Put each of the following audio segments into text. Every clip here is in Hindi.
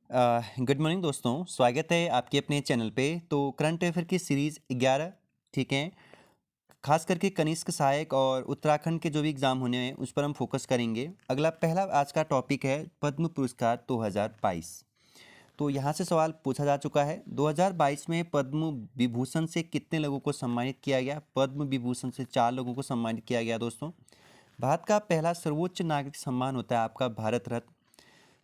गुड मॉर्निंग दोस्तों, स्वागत है आपके अपने चैनल पे। तो करंट अफेयर की सीरीज़ 11, ठीक है, खास करके कनिष्क सहायक और उत्तराखंड के जो भी एग्ज़ाम होने हैं उस पर हम फोकस करेंगे। पहला आज का टॉपिक है पद्म पुरस्कार 2022। तो यहाँ से सवाल पूछा जा चुका है, 2022 में पद्म विभूषण से कितने लोगों को सम्मानित किया गया? पद्म विभूषण से 4 लोगों को सम्मानित किया गया दोस्तों। भारत का पहला सर्वोच्च नागरिक सम्मान होता है आपका भारत रत्न।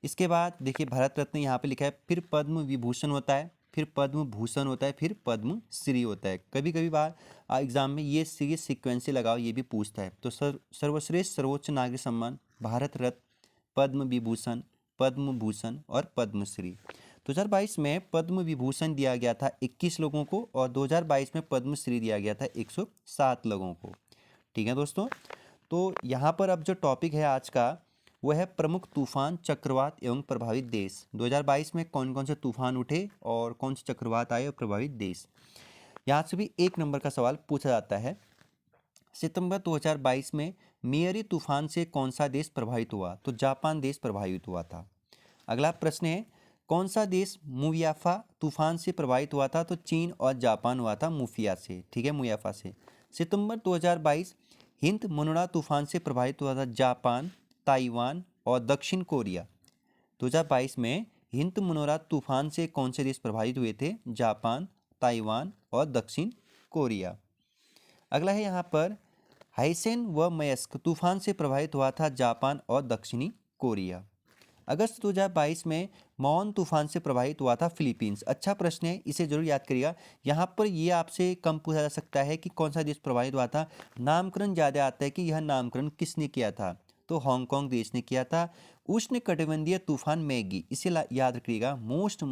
इसके बाद देखिए भारत रत्न यहाँ पे लिखा है, फिर पद्म विभूषण होता है, फिर पद्म भूषण होता है, फिर पद्म श्री होता है। कभी कभी बार एग्जाम में ये सीरीज सीक्वेंस लगाओ ये भी पूछता है। तो सर्वश्रेष्ठ सर्वोच्च नागरिक सम्मान भारत रत्न, पद्म विभूषण, पद्म भूषण और पद्मश्री। 2022 में पद्म विभूषण दिया गया था 21 लोगों को और 2022 में पद्मश्री दिया गया था 107 लोगों को। ठीक है दोस्तों, तो यहाँ पर अब जो टॉपिक है आज का वो है प्रमुख तूफान, चक्रवात एवं प्रभावित देश। 2022 में कौन कौन से तूफान उठे और कौन से चक्रवात आए और प्रभावित देश। यहाँ से भी 1 नंबर का सवाल पूछा जाता है। सितंबर 2022 में मियारी तूफान से कौन सा देश प्रभावित हुआ? तो जापान देश प्रभावित हुआ था। अगला प्रश्न है, कौन सा देश मुयाफा तूफान से प्रभावित हुआ था? तो चीन और जापान हुआ था मुफिया से, ठीक है, मुयाफा से। सितंबर 2022 हिंद मनोरा तूफान से प्रभावित हुआ था जापान, ताइवान और दक्षिण कोरिया। 2022 में हिंद मनोरा तूफान से कौन से देश प्रभावित हुए थे? जापान, ताइवान और दक्षिण कोरिया। अगला है यहाँ पर, हाइसेन व मयस्क तूफान से प्रभावित हुआ था जापान और दक्षिणी कोरिया। अगस्त 2022 में मौन तूफान से प्रभावित हुआ था फिलीपींस। अच्छा प्रश्न है, इसे जरूर याद करिएगा। यहाँ पर ये आपसे कम पूछा जा सकता है कि कौन सा देश प्रभावित हुआ था, नामकरण ज़्यादा आता है कि यह नामकरण किसने किया था। तो हांगकांग देश ने किया था। उष्ण कटिबंधीय तूफान मैगी, इसे याद रखिएगा, मोस्ट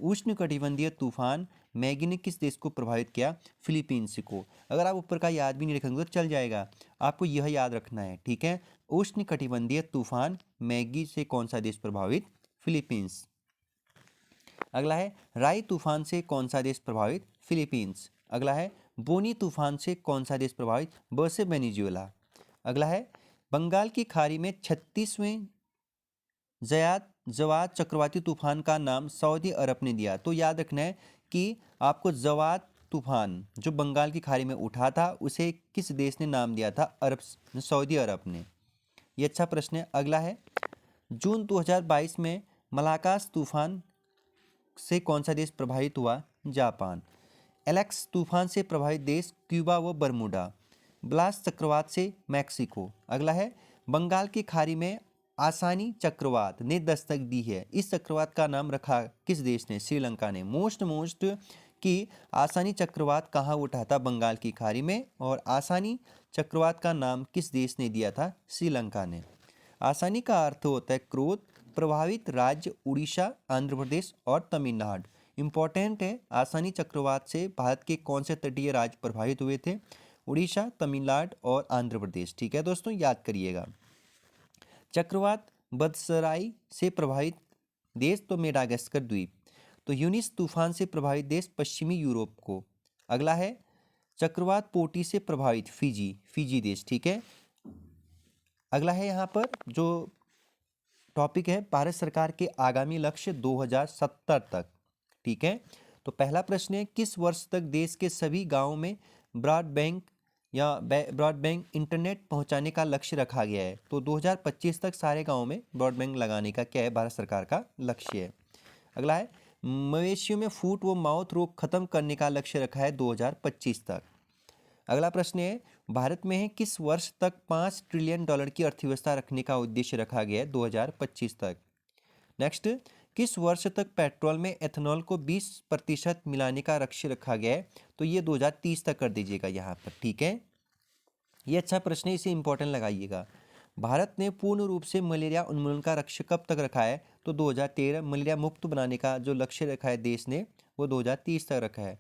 उष्ण कटिबंधीय तूफान मैगी ने किस देश को प्रभावित किया? फिलीपींस को। अगर आप ऊपर का याद भी नहीं रखेंगे तो चल जाएगा, आपको यह याद रखना है, ठीक है। उष्ण कटिबंधीय तूफान मैगी से कौन सा देश प्रभावित? फिलीपींस। अगला है, राई तूफान से कौन सा देश प्रभावित? फिलीपींस। अगला है, बोनी तूफान से कौन सा देश प्रभावित? बर्से वेनेजुएला। अगला है, बंगाल की खाड़ी में 36वें जवाद चक्रवाती तूफान का नाम सऊदी अरब ने दिया। तो याद रखना है कि आपको जवाद तूफान जो बंगाल की खाड़ी में उठा था उसे किस देश ने नाम दिया था? सऊदी अरब ने। ये अच्छा प्रश्न है। अगला है, जून 2022 में मलाकास तूफान से कौन सा देश प्रभावित हुआ? जापान। एलेक्स तूफान से प्रभावित देश क्यूबा व बरमूडा। ब्लास चक्रवात से मैक्सिको। अगला है, बंगाल की खाड़ी में आसानी चक्रवात ने दस्तक दी है। इस चक्रवात का नाम रखा किस देश ने? श्रीलंका ने। मोस्ट कि आसानी चक्रवात कहाँ उठा था? बंगाल की खाड़ी में। और आसानी चक्रवात का नाम किस देश ने दिया था? श्रीलंका ने। आसानी का अर्थ होता है क्रोध। प्रभावित राज्य उड़ीसा, आंध्र प्रदेश और तमिलनाडु। इंपॉर्टेंट है, आसानी चक्रवात से भारत के कौन से तटीय राज्य प्रभावित हुए थे? उड़ीसा, तमिलनाडु और आंध्र प्रदेश। ठीक है दोस्तों, याद करिएगा। चक्रवात बदसराई से प्रभावित देश तो मेडागास्कर द्वीप। तो यूनिस तूफान से प्रभावित देश पश्चिमी यूरोप को। अगला है, चक्रवात पोटी से प्रभावित फिजी देश, ठीक है। अगला है यहाँ पर जो टॉपिक है, भारत सरकार के आगामी लक्ष्य 2070 तक, ठीक है। तो पहला प्रश्न है, किस वर्ष तक देश के सभी गांवों में ब्रॉडबैंड इंटरनेट पहुंचाने का लक्ष्य रखा गया है? तो 2025 तक सारे गांवों में ब्रॉडबैंड लगाने का क्या है? भारत सरकार का लक्ष्य है। अगला है, मवेशियों में फुट व माउथ रोग खत्म करने का लक्ष्य रखा है 2025 तक। अगला प्रश्न है, भारत में किस वर्ष तक 5 ट्रिलियन डॉलर की अर्थव्यवस्था रखने का उद्देश्य रखा गया है? 2025 तक। नेक्स्ट, किस वर्ष तक पेट्रोल में एथेनॉल को 20% मिलाने का लक्ष्य रखा गया है? तो ये 2030 तक कर दीजिएगा यहाँ पर, ठीक है। ये अच्छा प्रश्न है, इसे इंपॉर्टेंट लगाइएगा। भारत ने पूर्ण रूप से मलेरिया उन्मूलन का लक्ष्य कब तक रखा है? तो 2013। मलेरिया मुक्त बनाने का जो लक्ष्य रखा है देश ने वो 2030 तक रखा है।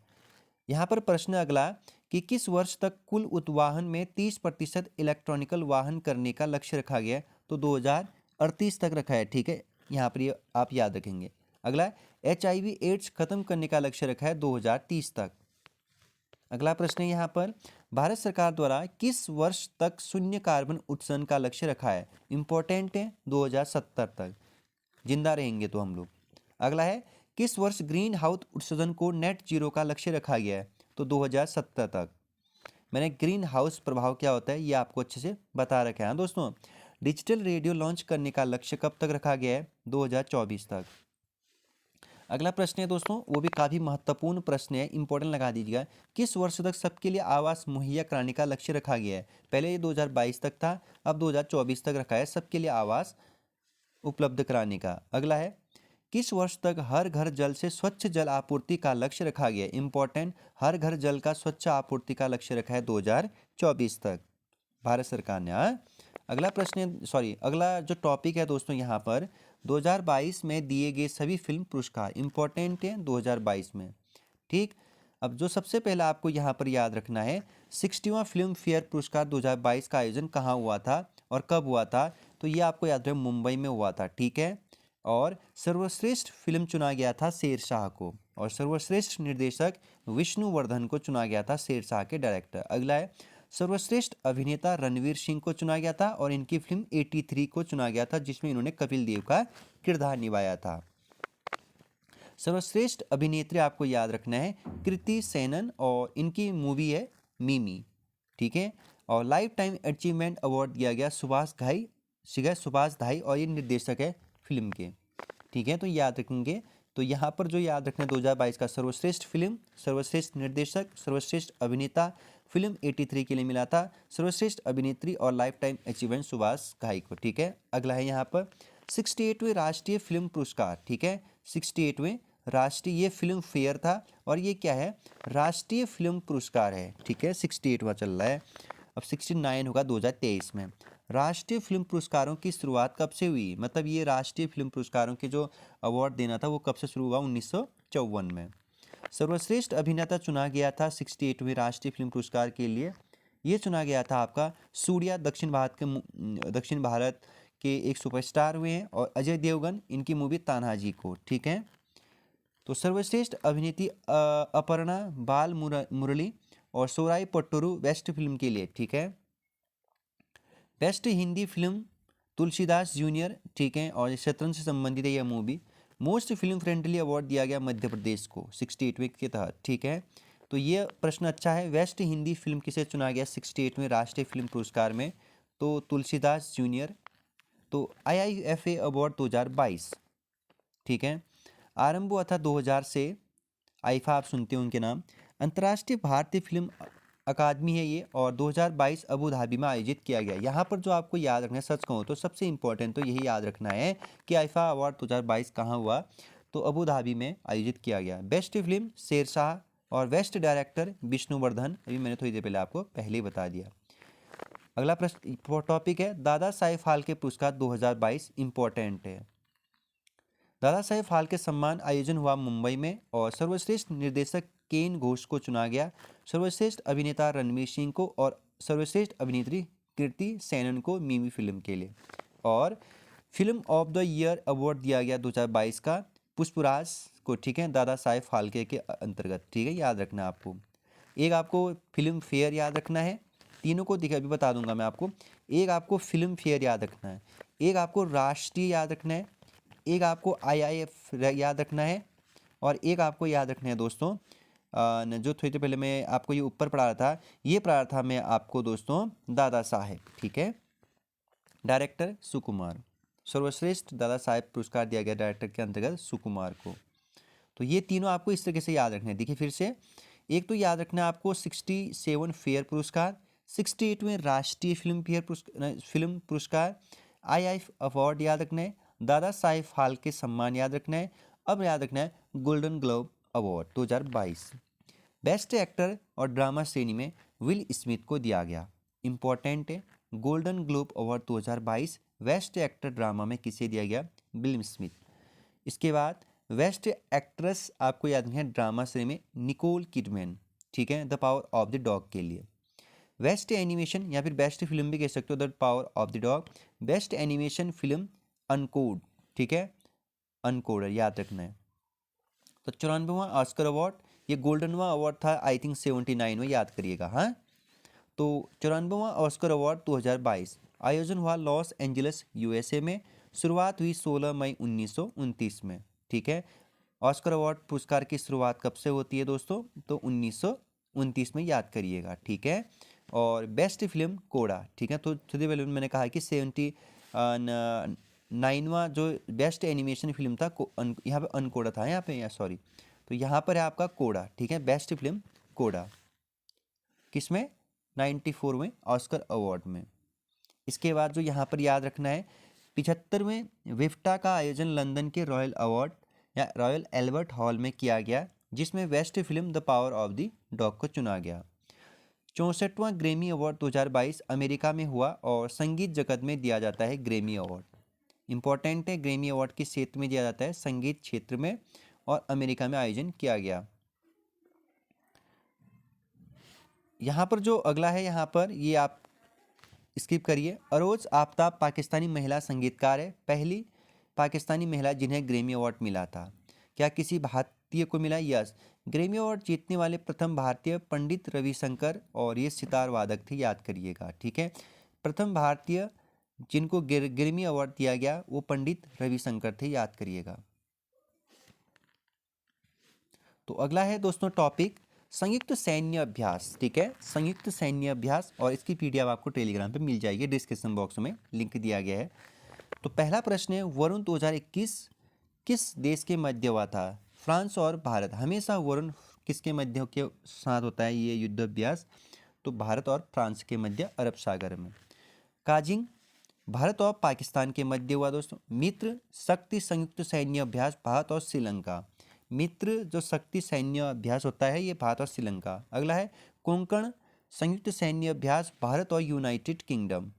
यहाँ पर प्रश्न अगला, कि किस वर्ष तक कुल उत्वाहन में 30% इलेक्ट्रॉनिकल वाहन करने का लक्ष्य रखा गया है? तो 2038 तक रखा है, ठीक है। यहाँ पर ये आप याद रखेंगे। अगला, HIV एड्स खत्म करने का लक्ष्य रखा है 2030 तक। अगला प्रश्न है यहाँ पर, भारत सरकार द्वारा किस वर्ष तक शून्य कार्बन उत्सर्जन का लक्ष्य रखा है? इंपॉर्टेंट है, 2070 तक जिंदा रहेंगे तो हम लोग। अगला है किस वर्ष ग्रीन हाउस उत्सर्जन को नेट जीरो का लक्ष्य रखा गया है? तो 2070 तक। मैंने ग्रीन हाउस प्रभाव क्या होता है ये आपको अच्छे से बता रखा है। हाँ दोस्तों, डिजिटल रेडियो लॉन्च करने का लक्ष्य कब तक रखा गया है? 2024 तक। अगला प्रश्न है दोस्तों, वो भी काफ़ी महत्वपूर्ण प्रश्न है, इंपॉर्टेंट लगा दीजिएगा। किस वर्ष तक सबके लिए आवास मुहैया कराने का लक्ष्य रखा गया है? पहले ये 2022 तक था, अब 2024 तक रखा है सबके लिए आवास उपलब्ध कराने का। अगला है किस वर्ष तक हर घर जल से स्वच्छ जल आपूर्ति का लक्ष्य रखा गया है? इंपॉर्टेंट, हर घर जल का स्वच्छ आपूर्ति का लक्ष्य रखा है 2024 तक भारत सरकार ने। हाँ, अगला प्रश्न अगला जो टॉपिक है दोस्तों यहाँ पर 2022 में दिए गए सभी फिल्म पुरस्कार इंपॉर्टेंट है 2022 में। ठीक, अब जो सबसे पहला आपको यहाँ पर याद रखना है 60वां फिल्म फेयर पुरस्कार 2022 का आयोजन कहाँ हुआ था और कब हुआ था? तो ये आपको याद रहे मुंबई में हुआ था। ठीक है, और सर्वश्रेष्ठ फिल्म चुना गया था शेरशाह को, और सर्वश्रेष्ठ निर्देशक विष्णुवर्धन को चुना गया था, शेरशाह के डायरेक्टर। अगला है सर्वश्रेष्ठ अभिनेता रणवीर सिंह को चुना गया था और इनकी फिल्म 83 को चुना गया था जिसमें इन्होंने कपिल देव का किरदार निभाया था। सर्वश्रेष्ठ अभिनेत्री आपको याद रखना है कृति सेनन और इनकी मूवी है मिमी। ठीक है, और लाइफ टाइम अचीवमेंट अवार्ड दिया गया सुभाष घाई और ये निर्देशक है फिल्म के। ठीक है, तो याद रखेंगे। तो यहाँ पर जो याद रखना है 2022 का सर्वश्रेष्ठ फिल्म, सर्वश्रेष्ठ निर्देशक, सर्वश्रेष्ठ अभिनेता फिल्म 83 के लिए मिला था, सर्वश्रेष्ठ अभिनेत्री और लाइफ टाइम अचीवमेंट सुभाष घाई को। ठीक है, अगला है यहाँ पर 68वें राष्ट्रीय फिल्म पुरस्कार। ठीक है, 68वें राष्ट्रीय, ये फिल्म फेयर था और ये क्या है? राष्ट्रीय फिल्म पुरस्कार है। ठीक है, 68वां चल रहा है, अब 69 होगा 2023 में। राष्ट्रीय फिल्म पुरस्कारों की शुरुआत कब से हुई? मतलब ये राष्ट्रीय फिल्म पुरस्कारों के जो अवार्ड देना था वो कब से शुरू हुआ? 1954 में। सर्वश्रेष्ठ अभिनेता चुना गया था 68वें राष्ट्रीय फिल्म पुरस्कार के लिए, ये चुना गया था आपका सूर्या, दक्षिण भारत के एक सुपरस्टार हुए हैं, और अजय देवगन, इनकी मूवी तान्हाजी को। ठीक है, तो सर्वश्रेष्ठ अभिनेत्री अपर्णा बाल मुरली और सोराई पट्टरू बेस्ट फिल्म के लिए। ठीक है, best Hindi film Tulsidas junior. ठीक है, और शतरंज से संबंधित है यह movie. Most film friendly award दिया गया मध्य प्रदेश को 68वें के तहत। ठीक है, तो ये प्रश्न अच्छा है। बेस्ट हिंदी फिल्म किसे चुना गया 68वें राष्ट्रीय फिल्म पुरस्कार में? तो तुलसीदास जूनियर। तो IIFA अवार्ड 2022। ठीक है, आरंभ हुआ था 2000 से, आईफा आप सुनते हो उनके नाम। अंतर्राष्ट्रीय भारतीय फिल्म अकादमी है ये, और 2022 अबू धाबी में आयोजित किया गया। यहाँ पर जो आपको याद रखना है, सच कहूँ तो सबसे इंपॉर्टेंट तो यही याद रखना है कि आईफा अवार्ड 2022 कहाँ हुआ? तो अबू धाबी में आयोजित किया गया। बेस्ट फिल्म शेरशाह और बेस्ट डायरेक्टर विष्णुवर्धन, अभी मैंने थोड़ी देर पहले आपको पहले ही बता दिया। अगला प्रश्न टॉपिक है दादा साहेब फाल्के पुरस्कार 2022 इंपॉर्टेंट है। दादा साहेब फाल्के सम्मान आयोजन हुआ मुंबई में, और सर्वश्रेष्ठ निर्देशक केन घोष को चुना गया, सर्वश्रेष्ठ अभिनेता रणवीर सिंह को और सर्वश्रेष्ठ अभिनेत्री कृति सेनन को मिमी फिल्म के लिए, और film of the year award दिया गया 2022 का पुष्पराज को। ठीक है, दादा साहेब फाल्के के अंतर्गत। ठीक है, याद रखना आपको। एक आपको फिल्म फेयर याद रखना है, तीनों को देखिए अभी बता दूंगा मैं आपको। एक आपको फिल्म फेयर याद रखना है, एक आपको राष्ट्रीय याद रखना है, एक आपको IIF याद रखना है, और एक आपको याद रखना है दोस्तों जो थोड़ी देर पहले मैं आपको ये ऊपर पढ़ा रहा था, ये पढ़ा रहा था मैं आपको दोस्तों दादा साहेब। ठीक है, डायरेक्टर सुकुमार, सर्वश्रेष्ठ दादा साहेब पुरस्कार दिया गया डायरेक्टर के अंतर्गत सुकुमार को। तो ये तीनों आपको इस तरीके से याद रखना है। देखिए फिर से, एक तो याद रखना है आपको 67 फेयर पुरस्कार, 68वें राष्ट्रीय फिल्म पुरस्कार, IIF अवार्ड याद रखना है, दादा साहेब फाल्के सम्मान याद रखना है। अब याद रखना है golden globe award 2022 best actor और ड्रामा श्रेणी में विल स्मिथ को दिया गया। इंपॉर्टेंट है, golden globe award 2022 best actor drama में किसे दिया गया? Will Smith. इसके बाद बेस्ट एक्ट्रेस आपको याद रखना है ड्रामा श्रेणी में निकोल किडमैन। ठीक है, the power of the dog के लिए। बेस्ट एनिमेशन या फिर बेस्ट फिल्म भी कह सकते हो the power of the dog. Best animation film Encanto. ठीक है, अनकोड याद रखना है। तो 94वां ऑस्कर अवार्ड, ये गोल्डनवा अवार्ड था आई थिंक 79 में, याद करिएगा। हाँ, तो 94वां ऑस्कर अवार्ड 2022 आयोजन हुआ लॉस एंजलिस USA में, शुरुआत हुई 16 मई 1929 में। ठीक है। ऑस्कर अवार्ड पुरस्कार की शुरुआत कब से होती है दोस्तों? तो 1929 में, याद करिएगा, ठीक है। और बेस्ट फिल्म कोड़ा, ठीक है। तो थोड़ी पहले मैंने कहा कि 79वां जो बेस्ट एनिमेशन फिल्म था, यहाँ पे अनकोड़ा था, यहाँ पे, या सॉरी, तो यहाँ पर है आपका कोड़ा, ठीक है। बेस्ट फिल्म कोड़ा किसमें? 94 में, ऑस्कर अवार्ड में। इसके बाद जो यहाँ पर याद रखना है, 75वें विफ्टा का आयोजन लंदन के रॉयल अवार्ड या रॉयल एल्बर्ट हॉल में किया गया, जिसमें best film the power of the dog को चुना गया। 64वां ग्रैमी अवार्ड 2022 अमेरिका में हुआ और संगीत जगत में दिया जाता है ग्रैमी अवार्ड। इंपॉर्टेंट है, ग्रैमी अवार्ड किस क्षेत्र में दिया जाता है? संगीत क्षेत्र में, और अमेरिका में आयोजन किया गया। यहाँ पर जो अगला है, यहाँ पर ये आप स्किप करिए। अरोज आफ्ताब पाकिस्तानी महिला संगीतकार है, पहली पाकिस्तानी महिला जिन्हें ग्रैमी अवार्ड मिला था। क्या किसी भारतीय को मिला? यस। ग्रैमी अवार्ड जीतने वाले प्रथम भारतीय पंडित रविशंकर, और ये सितार वादक थे, याद करिएगा, ठीक है। प्रथम भारतीय जिनको ग्रैमी अवार्ड दिया गया वो पंडित रविशंकर थे, याद करिएगा। तो अगला है दोस्तों टॉपिक संयुक्त सैन्य अभ्यास, ठीक है। संयुक्त सैन्य अभ्यास, और इसकी पीडीएफ आपको टेलीग्राम पे मिल जाएगी, डिस्क्रिप्शन बॉक्स में लिंक दिया गया है। तो पहला प्रश्न है, वरुण 2021 किस देश के मध्य हुआ था? फ्रांस और भारत। हमेशा वरुण किसके मध्य के साथ होता है ये युद्ध अभ्यास? तो भारत और फ्रांस के मध्य, अरब सागर में। काजिंग भारत और पाकिस्तान के मध्य हुआ दोस्तों। मित्र शक्ति संयुक्त सैन्य अभ्यास भारत और श्रीलंका। मित्र जो शक्ति सैन्य अभ्यास होता है ये भारत और श्रीलंका। अगला है कोंकण संयुक्त सैन्य अभ्यास भारत और यूनाइटेड किंगडम।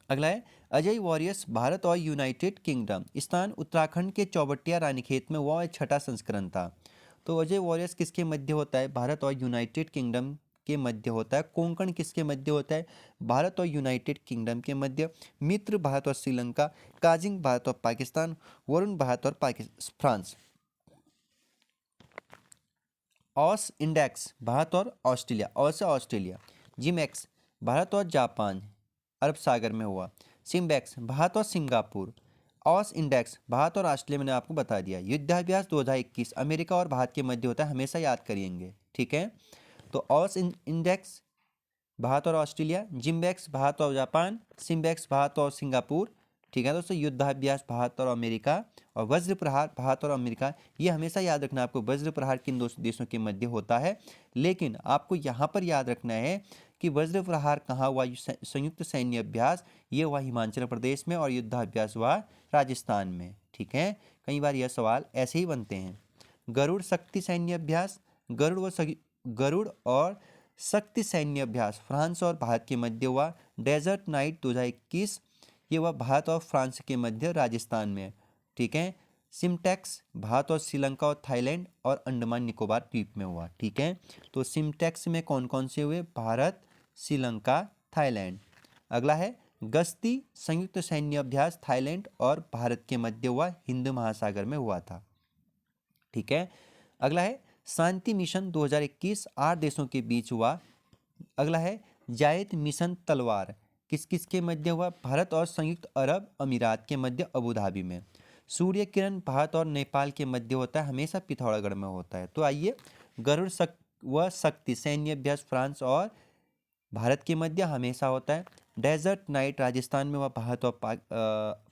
अगला है अजय वॉरियर्स भारत और यूनाइटेड किंगडम। स्थान उत्तराखंड के चौबटिया रानीखेत में, वह 6ठा संस्करण था। तो अजय वॉरियर्स किसके मध्य होता है? भारत और यूनाइटेड किंगडम के मध्य होता है। कोंकण किसके मध्य होता है? भारत और यूनाइटेड किंगडम के मध्य। मित्र भारत और श्रीलंका। काजिंग भारत और पाकिस्तान। वरुण भारत और फ्रांस। ऑस इंडेक्स भारत और ऑस्ट्रेलिया, और से ऑस्ट्रेलिया। जिमैक्स भारत और जापान, अरब सागर में हुआ। सिम्बैक्स भारत और सिंगापुर। ऑस इंडेक्स भारत और ऑस्ट्रेलिया, मैंने आपको बता दिया। युद्धाभ्यास 2021 अमेरिका और भारत के मध्य होता है, हमेशा याद करिएंगे, ठीक है। तो ऑस इंडेक्स भारत और ऑस्ट्रेलिया, जिम्बैक्स भारत और जापान, सिम्बैक्स भारत और सिंगापुर, ठीक है दोस्तों। युद्धाभ्यास भारत और अमेरिका, और वज्र प्रहार भारत और अमेरिका। ये हमेशा याद रखना आपको, वज्र प्रहार किन दो देशों के मध्य होता है। लेकिन आपको यहाँ पर याद रखना है कि वज्र प्रहार कहाँ हुआ? संयुक्त सैन्य अभ्यास ये हुआ हिमाचल प्रदेश में, और युद्धाभ्यास हुआ राजस्थान में, ठीक है। कई बार यह सवाल ऐसे ही बनते हैं। गरुड़ शक्ति सैन्य अभ्यास, गरुड़ और शक्ति सैन्य अभ्यास फ्रांस और भारत के मध्य हुआ। डेजर्ट नाइट 2021 ये हुआ भारत और फ्रांस के मध्य, राजस्थान में, ठीक है। सिम्टेक्स भारत और श्रीलंका और थाईलैंड और अंडमान निकोबार द्वीप में हुआ, ठीक है। तो सिम्टेक्स में कौन कौन से हुए? भारत, श्रीलंका, थाईलैंड। अगला है गश्ती संयुक्त सैन्य अभ्यास थाईलैंड और भारत के मध्य हुआ, हिंद महासागर में हुआ था, ठीक है। अगला है शांति मिशन 2021 8 देशों के बीच हुआ। अगला है जायद मिशन तलवार किस किस के मध्य हुआ? भारत और संयुक्त अरब अमीरात के मध्य, अबू धाबी में। सूर्य किरण भारत और नेपाल के मध्य होता है, हमेशा पिथौरागढ़ में होता है। तो आइए, गरुड़ व शक्ति सैन्य अभ्यास फ्रांस और भारत के मध्य हमेशा होता है। डेजर्ट नाइट राजस्थान में हुआ, भारत और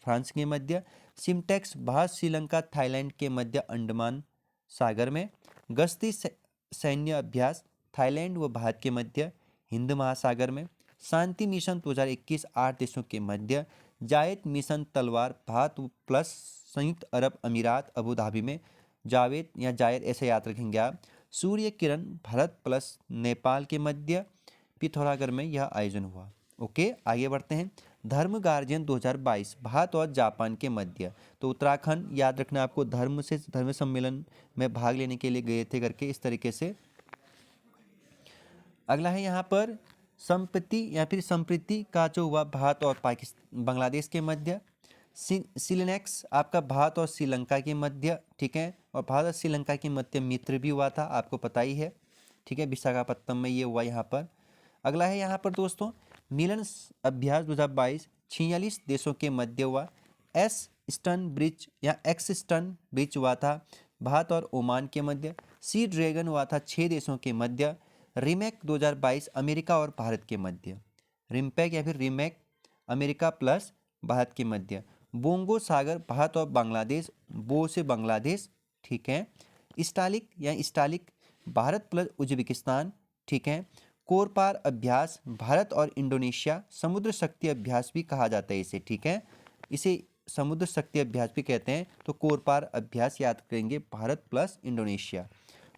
फ्रांस के मध्य। सिम्टेक्स भारत श्रीलंका थाईलैंड के मध्य, अंडमान सागर में। गश्ती सैन्य अभ्यास थाईलैंड व भारत के मध्य, हिंद महासागर में। शांति मिशन 2021 8 देशों के मध्य। जायद मिशन तलवार भारत प्लस संयुक्त अरब अमीरात, अबू धाबी में। जावेद या जायद ऐसे याद रखेंगे आप। सूर्य किरण भारत प्लस नेपाल के मध्य, पिथौरागढ़ में यह आयोजन हुआ। ओके, आगे बढ़ते हैं। धर्म गार्जियन 2022 भारत और जापान के मध्य। तो उत्तराखंड याद रखना आपको, धर्म सम्मेलन में भाग लेने के लिए गए थे करके, इस तरीके से। अगला है यहाँ पर संप्रति या फिर संप्रीति का जो हुआ भारत और पाकिस्तान बांग्लादेश के मध्य। सिलेनेक्स आपका भारत और श्रीलंका के मध्य, ठीक है। और भारत और श्रीलंका के मध्य मित्र भी हुआ था, आपको पता ही है, ठीक है। विशाखापत्तनम में ये हुआ यहाँ पर। अगला है यहाँ पर दोस्तों मिलन अभ्यास 2022 46 देशों के मध्य हुआ। स्टर्न ब्रिज या एक्स स्टर्न ब्रिज हुआ था भारत और ओमान के मध्य। सी ड्रैगन हुआ था 6 देशों के मध्य। रिमेक 2022 अमेरिका और भारत के मध्य। रिम्पैक या फिर रिमेक अमेरिका प्लस भारत के मध्य। बोंगो सागर भारत और बांग्लादेश, बो से बांग्लादेश, ठीक है। स्टालिक या स्टालिक भारत प्लस उज्बेकिस्तान, ठीक है। कोरपार अभ्यास भारत और इंडोनेशिया, समुद्र शक्ति अभ्यास भी कहा जाता है इसे, ठीक है। इसे समुद्र शक्ति अभ्यास भी कहते हैं। तो कोरपार अभ्यास याद करेंगे भारत प्लस इंडोनेशिया।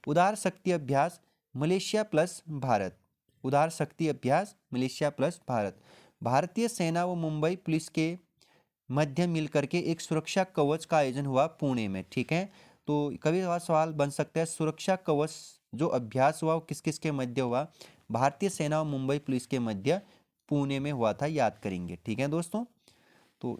उदार शक्ति अभ्यास मलेशिया प्लस भारत। उदार शक्ति अभ्यास मलेशिया प्लस भारत। भारतीय सेना व मुंबई पुलिस के मध्य मिलकर के एक सुरक्षा कवच का आयोजन हुआ पुणे में, ठीक है। तो कभी कभार सवाल बन सकता है सुरक्षा कवच जो अभ्यास हुआ वो किस किस के मध्य हुआ। भारतीय सेना और मुंबई पुलिस के मध्य पुणे में हुआ था, याद करेंगे, ठीक है दोस्तों। तो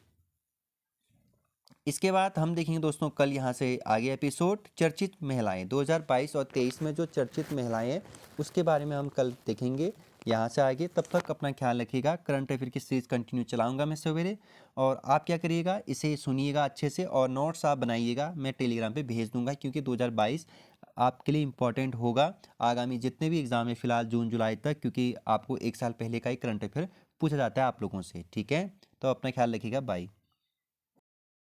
इसके बाद हम देखेंगे दोस्तों कल यहाँ से आगे एपिसोड चर्चित महिलाएं 2022 और 23 में जो चर्चित महिलाएं हैं उसके बारे में हम कल देखेंगे यहाँ से आगे। तब तक अपना ख्याल रखिएगा। करंट अफेयर की सीरीज कंटिन्यू चलाऊंगा मैं सवेरे, और आप क्या करिएगा, इसे सुनिएगा अच्छे से और नोट्स आप बनाइएगा, मैं टेलीग्राम पे भेज दूंगा क्योंकि 2022 आपके लिए इम्पॉर्टेंट होगा आगामी जितने भी एग्जाम है फिलहाल जून जुलाई तक, क्योंकि आपको एक साल पहले का ही करंट अफेयर पूछा जाता है आप लोगों से, ठीक है। तो अपना ख्याल रखिएगा, बाय।